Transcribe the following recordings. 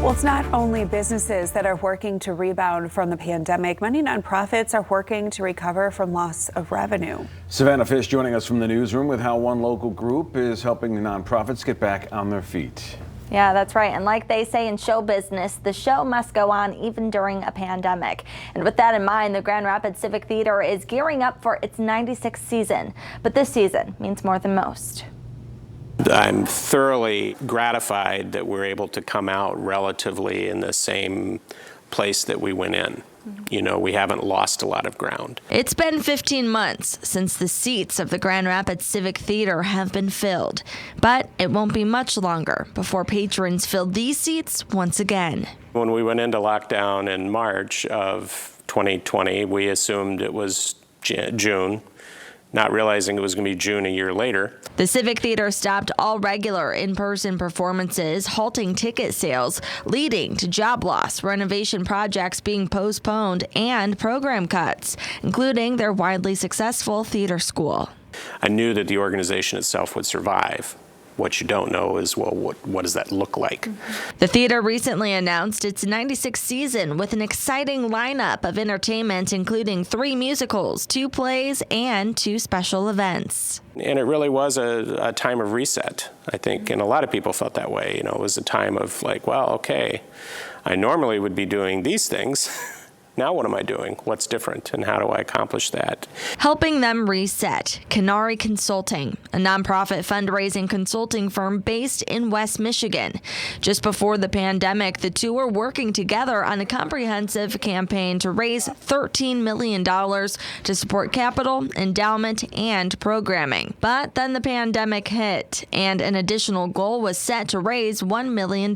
Well, it's not only businesses that are working to rebound from the pandemic. Many nonprofits are working to recover from loss of revenue. Savannah Fish joining us from the newsroom with how one local group is helping the nonprofits get back on their feet. Yeah, that's right. And like they say in show business, the show must go on even during a pandemic. And with that in mind, the Grand Rapids Civic Theater is gearing up for its 96th season. But this season means more than most. I'm thoroughly gratified that we're able to come out relatively in the same place that we went in. You know, we haven't lost a lot of ground. It's been 15 months since the seats of the Grand Rapids Civic Theater have been filled, but it won't be much longer before patrons fill these seats once again. When we went into lockdown in March of 2020, we assumed it was June, not realizing it was going to be June a year later. The Civic Theater stopped all regular in-person performances, halting ticket sales, leading to job loss, renovation projects being postponed, and program cuts, including their widely successful theater school. I knew that the organization itself would survive. What you don't know is, well, what does that look like? The theater recently announced its 96th season with an exciting lineup of entertainment, including 3 musicals, 2 plays, and 2 special events. And it really was a time of reset, I think, and a lot of people felt that way. You know, it was a time of like, well, okay, I normally would be doing these things. Now what am I doing? What's different, and how do I accomplish that? Helping them reset, Canary Consulting, a nonprofit fundraising consulting firm based in West Michigan. Just before the pandemic, the two were working together on a comprehensive campaign to raise $13 million to support capital, endowment, and programming. But then the pandemic hit, and an additional goal was set to raise $1 million.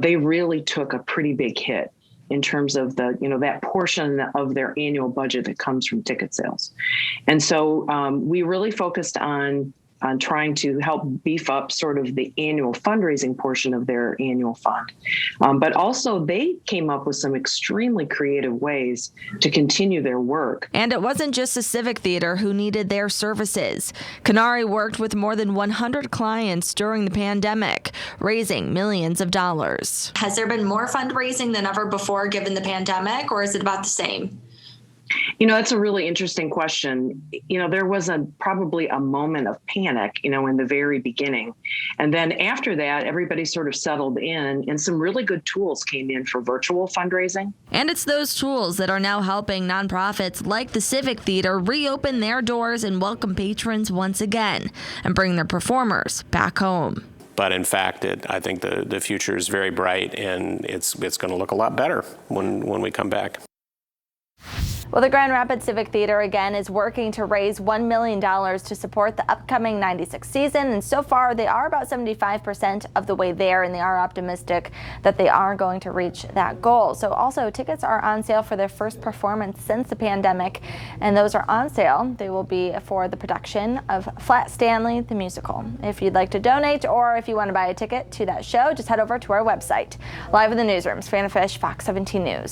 They really took a pretty big hit in terms of the, that portion of their annual budget that comes from ticket sales. And so we really focused on trying to help beef up sort of the annual fundraising portion of their annual fund. But also they came up with some extremely creative ways to continue their work. And it wasn't just the Civic Theater who needed their services. Canary worked with more than 100 clients during the pandemic, raising millions of dollars. Has there been more fundraising than ever before given the pandemic, or is it about the same? That's a really interesting question. There was probably a moment of panic, in the very beginning. And then after that, everybody sort of settled in, and some really good tools came in for virtual fundraising. And it's those tools that are now helping nonprofits like the Civic Theater reopen their doors and welcome patrons once again and bring their performers back home. But in fact, I think the future is very bright, and it's going to look a lot better when we come back. Well, the Grand Rapids Civic Theater, again, is working to raise $1 million to support the upcoming 96th season. And so far, they are about 75% of the way there, and they are optimistic that they are going to reach that goal. So also, tickets are on sale for their first performance since the pandemic, and those are on sale. They will be for the production of Flat Stanley, the musical. If you'd like to donate, or if you want to buy a ticket to that show, just head over to our website. Live in the newsroom, Savannah Fish, Fox 17 News.